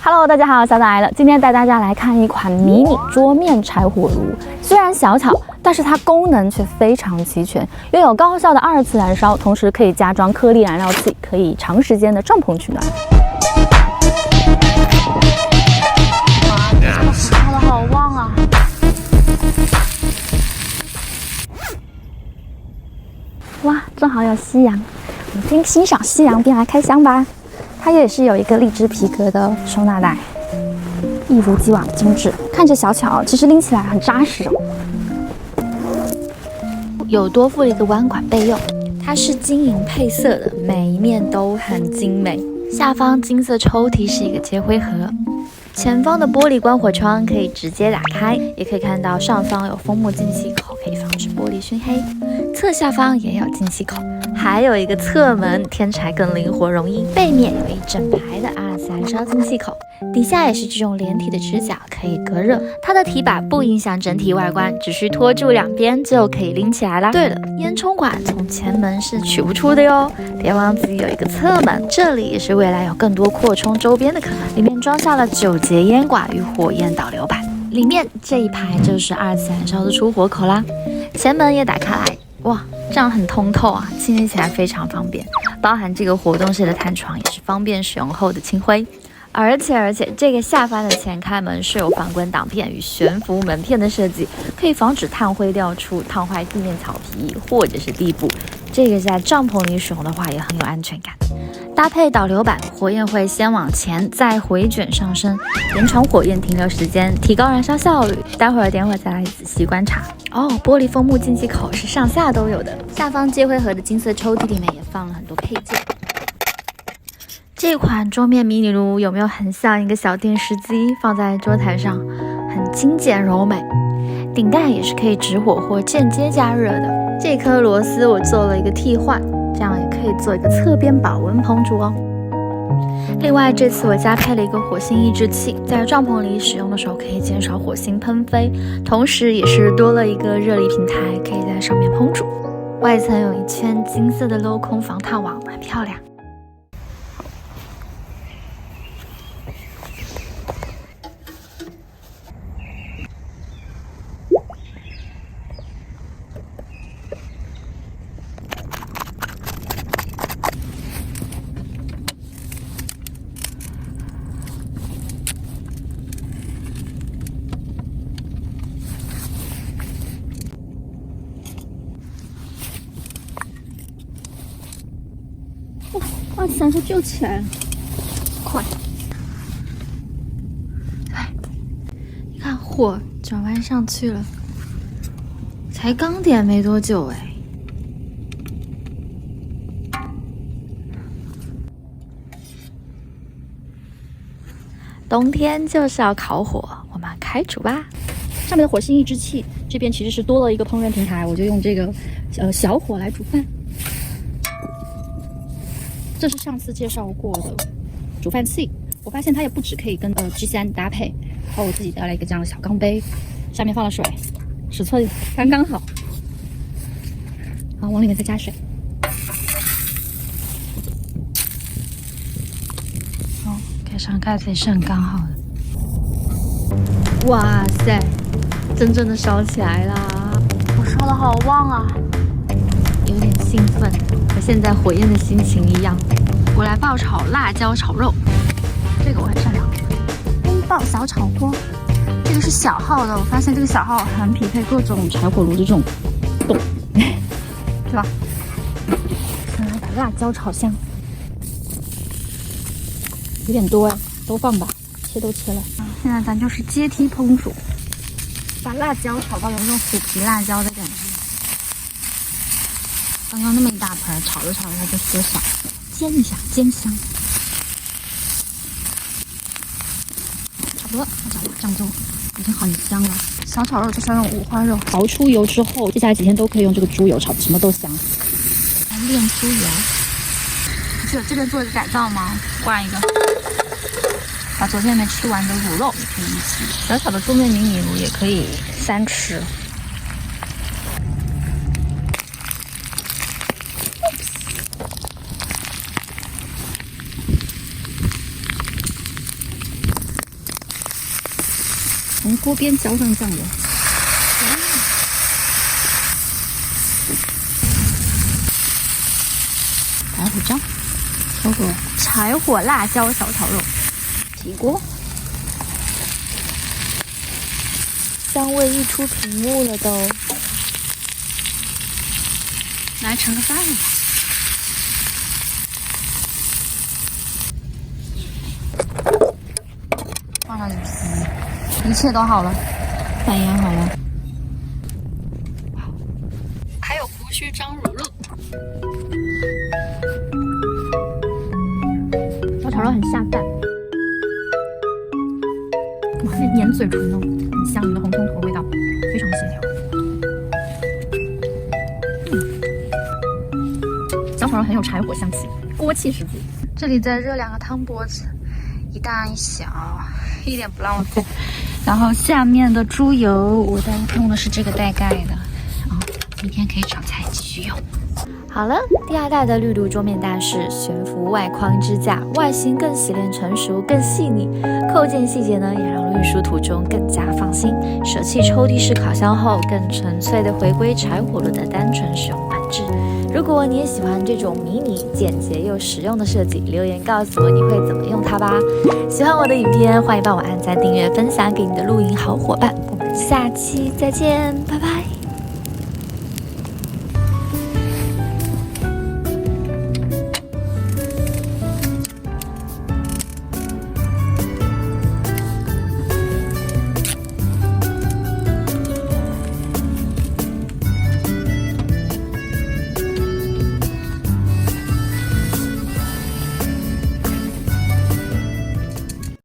Hello， 大家好，小枣来了。今天带大家来看一款迷你桌面柴火炉，虽然小巧，但是它功能却非常齐全，拥有高效的2次燃烧，同时可以加装颗粒燃料器，可以长时间的帐篷取暖。哇，这个烧的好旺啊！哇，正好有夕阳，我们边欣赏夕阳边来开箱吧。它也是有一个荔枝皮革的收纳袋，一如既往精致，看着小巧，其实拎起来很扎实哦。有多附了一个弯管备用，它是金银配色的，每一面都很精美。下方金色抽屉是一个接灰盒，前方的玻璃关火窗可以直接打开，也可以看到上方有风木进气口，可以防止玻璃熏黑。侧下方也有进气口，还有一个侧门，添柴更灵活容易。背面有一整排的2次燃烧进气口，底下也是这种连体的支脚，可以隔热。它的提把不影响整体外观，只需拖住两边就可以拎起来啦。对了，烟囱管从前门是取不出的哟，别忘记有一个侧门，这里也是未来有更多扩充周边的可能。里面装下了9节烟管与火焰导流板，里面这一排就是2次燃烧的出火口啦。前门也打开来。哇，这样很通透啊，清理起来非常方便，包含这个活动式的弹窗也是方便使用后的清灰。而且这个下方的前开门是有防滚挡片与悬浮门片的设计，可以防止炭灰掉出、烫坏地面草皮或者是地布。这个在帐篷里使用的话也很有安全感。搭配导流板，火焰会先往前，再回卷上升，延长火焰停留时间，提高燃烧效率。待会儿点火再来仔细观察。哦，玻璃枫木进气口是上下都有的，下方接灰盒的金色抽屉里面也放了很多配件。这款桌面迷你炉有没有很像一个小电视机放在桌台上，很精简柔美？顶盖也是可以直火或间接加热的。这颗螺丝我做了一个替换，这样也可以做一个侧边保温烹煮哦。另外，这次我加配了一个火星抑制器，在帐篷里使用的时候可以减少火星喷飞，同时也是多了一个热力平台，可以在上面烹煮。外层有一圈金色的镂空防烫网，很漂亮。2次燃烧就起来了，快！哎，你看火转弯上去了，才刚点没多久哎。冬天就是要烤火，我们开煮吧。上面的火星抑制器，这边其实是多了一个烹饪平台，我就用这个小火来煮饭。这是上次介绍过的煮饭器，我发现它也不只可以跟G3搭配，然后我自己带了一个这样的小钢杯，下面放了水，尺寸刚刚好。好，往里面再加水。哦，盖上盖子也是很刚好的。哇塞，真正的烧起来啦！我烧的好旺啊，有点兴奋，和现在火焰的心情一样。我来爆炒辣椒炒肉，这个我很擅长。风暴小炒锅，这个是小号的，我发现这个小号很匹配各种柴火炉的这种洞，对吧？先来把辣椒炒香，有点多哎，都放吧，切都切了。现在咱就是阶梯烹煮，把辣椒炒到有那种虎皮辣椒的感觉。刚刚那么一大盆，炒着炒着它就缩小，煎一下，煎香。差不多，掌握酱汁已经很香了。小炒肉就是要用五花肉熬出油之后，接下来几天都可以用这个猪油炒，什么都香。来炼猪油，这边做一个改造吗？灌一个，把昨天没吃完的卤肉也可以一起。小小的桌面迷你炉也可以3吃。从锅边浇上酱油。白胡椒，调和柴火辣椒小炒肉，提锅，香味溢出屏幕了都。来盛个饭吧。放上去皮，一切都好了，饭腌好了。还有胡须章乳酪，小炒肉很下饭，哇，那粘嘴唇哦，很香，你的红葱头味道非常协调。小炒肉很有柴火香气，锅气十足。这里再热2个汤钵子，一大一小，一点不浪费。然后下面的猪油，我用的是这个带盖的，明天可以炒菜继续用。好了，第2代的绿度桌面大师，悬浮外框支架，外形更洗练成熟，更细腻，扣件细节呢也让运输途中更加放心。舍弃抽屉式烤箱后，更纯粹的回归柴火炉的单纯使用本质。如果你也喜欢这种迷你、简洁又实用的设计，留言告诉我你会怎么用它吧。喜欢我的影片，欢迎帮我按赞、订阅、分享给你的露营好伙伴。我们下期再见，拜拜。